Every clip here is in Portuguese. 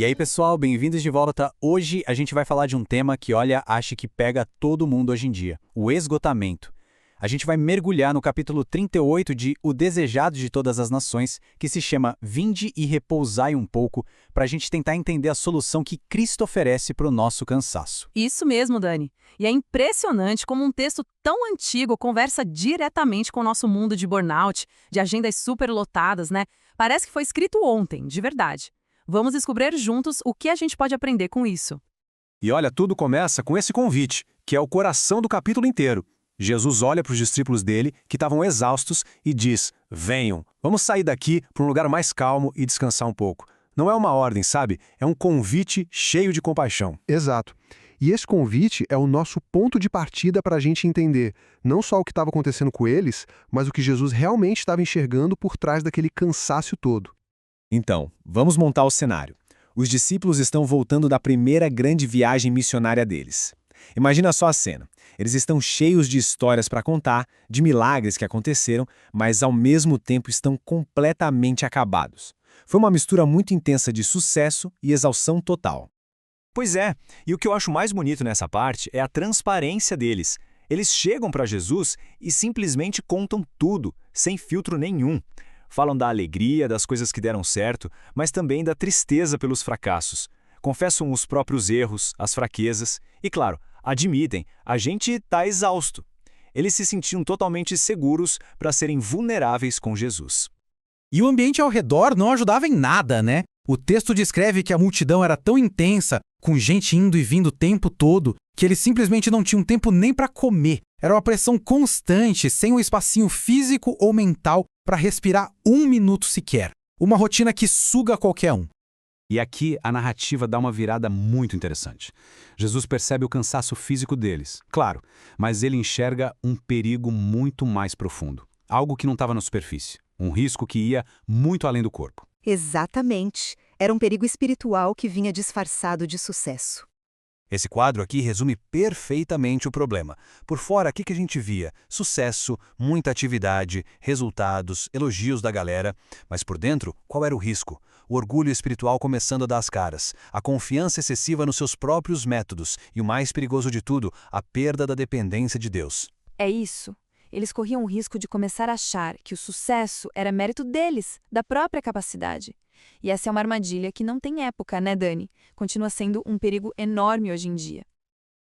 E aí, pessoal, bem-vindos de volta. Hoje a gente vai falar de um tema que, olha, acho que pega todo mundo hoje em dia: o esgotamento. A gente vai mergulhar no capítulo 38 de O Desejado de Todas as Nações, que se chama Vinde e Repousai um pouco, para a gente tentar entender a solução que Cristo oferece para o nosso cansaço. Isso mesmo, Dani. E é impressionante como um texto tão antigo conversa diretamente com o nosso mundo de burnout, de agendas superlotadas, né? Parece que foi escrito ontem, de verdade. Vamos descobrir juntos o que a gente pode aprender com isso. E olha, tudo começa com esse convite, que é o coração do capítulo inteiro. Jesus olha para os discípulos dele, que estavam exaustos, e diz: venham, vamos sair daqui para um lugar mais calmo e descansar um pouco. Não é uma ordem, sabe? É um convite cheio de compaixão. Exato. E esse convite é o nosso ponto de partida para a gente entender não só o que estava acontecendo com eles, mas o que Jesus realmente estava enxergando por trás daquele cansaço todo. Então, vamos montar o cenário. Os discípulos estão voltando da primeira grande viagem missionária deles. Imagina só a cena. Eles estão cheios de histórias para contar, de milagres que aconteceram, mas ao mesmo tempo estão completamente acabados. Foi uma mistura muito intensa de sucesso e exaustão total. Pois é, e o que eu acho mais bonito nessa parte é a transparência deles. Eles chegam para Jesus e simplesmente contam tudo, sem filtro nenhum. Falam da alegria, das coisas que deram certo, mas também da tristeza pelos fracassos. Confessam os próprios erros, as fraquezas e, claro, admitem, a gente está exausto. Eles se sentiam totalmente seguros para serem vulneráveis com Jesus. E o ambiente ao redor não ajudava em nada, né? O texto descreve que a multidão era tão intensa, com gente indo e vindo o tempo todo, que eles simplesmente não tinham tempo nem para comer. Era uma pressão constante, sem um espacinho físico ou mental para respirar um minuto sequer. Uma rotina que suga qualquer um. E aqui a narrativa dá uma virada muito interessante. Jesus percebe o cansaço físico deles, claro, mas ele enxerga um perigo muito mais profundo. Algo que não estava na superfície. Um risco que ia muito além do corpo. Exatamente. Era um perigo espiritual que vinha disfarçado de sucesso. Esse quadro aqui resume perfeitamente o problema. Por fora, o que a gente via? Sucesso, muita atividade, resultados, elogios da galera. Mas por dentro, qual era o risco? O orgulho espiritual começando a dar as caras, a confiança excessiva nos seus próprios métodos e, o mais perigoso de tudo, a perda da dependência de Deus. É isso. Eles corriam o risco de começar a achar que o sucesso era mérito deles, da própria capacidade. E essa é uma armadilha que não tem época, né, Dani? Continua sendo um perigo enorme hoje em dia.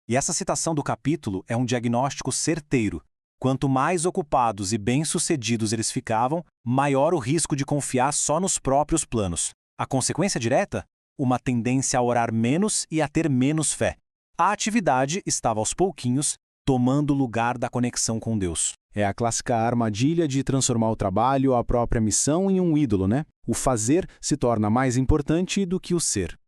E essa citação do capítulo é um diagnóstico certeiro. Quanto mais ocupados e bem-sucedidos eles ficavam, maior o risco de confiar só nos próprios planos. A consequência direta? Uma tendência a orar menos e a ter menos fé. A atividade estava aos pouquinhos tomando lugar da conexão com Deus. É a clássica armadilha de transformar o trabalho, a própria missão, em um ídolo, né? O fazer se torna mais importante do que o ser.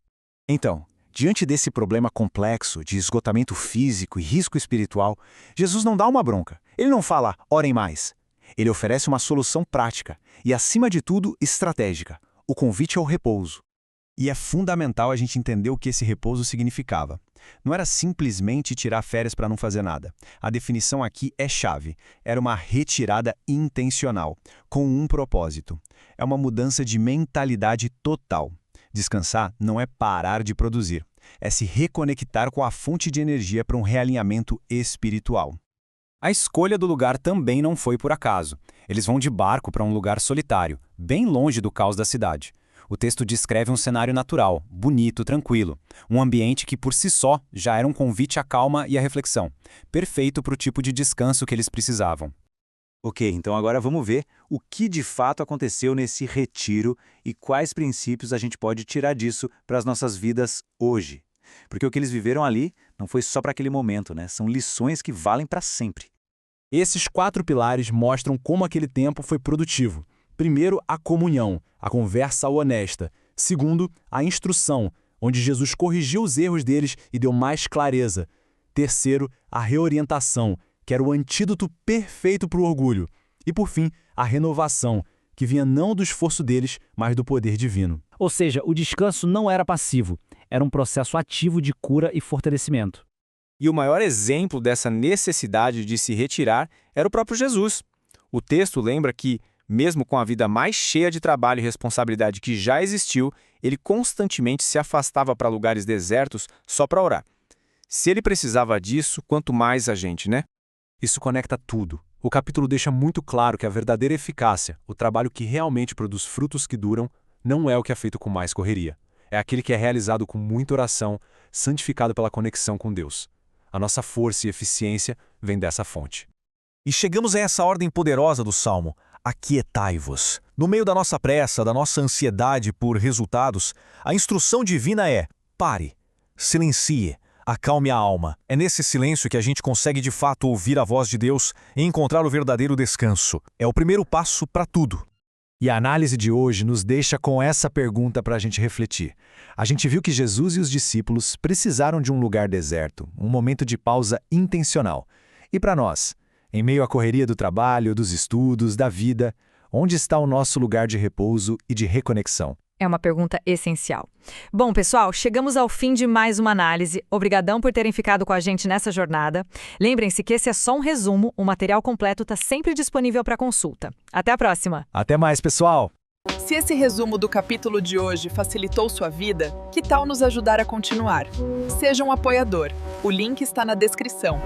Então, diante desse problema complexo de esgotamento físico e risco espiritual, Jesus não dá uma bronca. Ele não fala, orem mais. Ele oferece uma solução prática e, acima de tudo, estratégica. O convite ao repouso. E é fundamental a gente entender o que esse repouso significava. Não era simplesmente tirar férias para não fazer nada. A definição aqui é chave. Era uma retirada intencional, com um propósito. É uma mudança de mentalidade total. Descansar não é parar de produzir. É se reconectar com a fonte de energia para um realinhamento espiritual. A escolha do lugar também não foi por acaso. Eles vão de barco para um lugar solitário, bem longe do caos da cidade. O texto descreve um cenário natural, bonito, tranquilo. Um ambiente que, por si só, já era um convite à calma e à reflexão. Perfeito para o tipo de descanso que eles precisavam. Ok, então agora vamos ver o que de fato aconteceu nesse retiro e quais princípios a gente pode tirar disso para as nossas vidas hoje. Porque o que eles viveram ali não foi só para aquele momento, né? São lições que valem para sempre. Esses 4 pilares mostram como aquele tempo foi produtivo. Primeiro, a comunhão, a conversa honesta. Segundo, a instrução, onde Jesus corrigiu os erros deles e deu mais clareza. Terceiro, a reorientação, que era o antídoto perfeito para o orgulho. E por fim, a renovação, que vinha não do esforço deles, mas do poder divino. Ou seja, o descanso não era passivo, era um processo ativo de cura e fortalecimento. E o maior exemplo dessa necessidade de se retirar era o próprio Jesus. O texto lembra que, mesmo com a vida mais cheia de trabalho e responsabilidade que já existiu, ele constantemente se afastava para lugares desertos só para orar. Se ele precisava disso, quanto mais a gente, né? Isso conecta tudo. O capítulo deixa muito claro que a verdadeira eficácia, o trabalho que realmente produz frutos que duram, não é o que é feito com mais correria. É aquele que é realizado com muita oração, santificado pela conexão com Deus. A nossa força e eficiência vem dessa fonte. E chegamos a essa ordem poderosa do Salmo: aquietai-vos. No meio da nossa pressa, da nossa ansiedade por resultados, a instrução divina é: pare, silencie, acalme a alma. É nesse silêncio que a gente consegue de fato ouvir a voz de Deus e encontrar o verdadeiro descanso. É o primeiro passo para tudo. E a análise de hoje nos deixa com essa pergunta para a gente refletir. A gente viu que Jesus e os discípulos precisaram de um lugar deserto, um momento de pausa intencional. E para nós, em meio à correria do trabalho, dos estudos, da vida, onde está o nosso lugar de repouso e de reconexão? É uma pergunta essencial. Bom, pessoal, chegamos ao fim de mais uma análise. Obrigadão por terem ficado com a gente nessa jornada. Lembrem-se que esse é só um resumo, o material completo está sempre disponível para consulta. Até a próxima! Até mais, pessoal! Se esse resumo do capítulo de hoje facilitou sua vida, que tal nos ajudar a continuar? Seja um apoiador. O link está na descrição.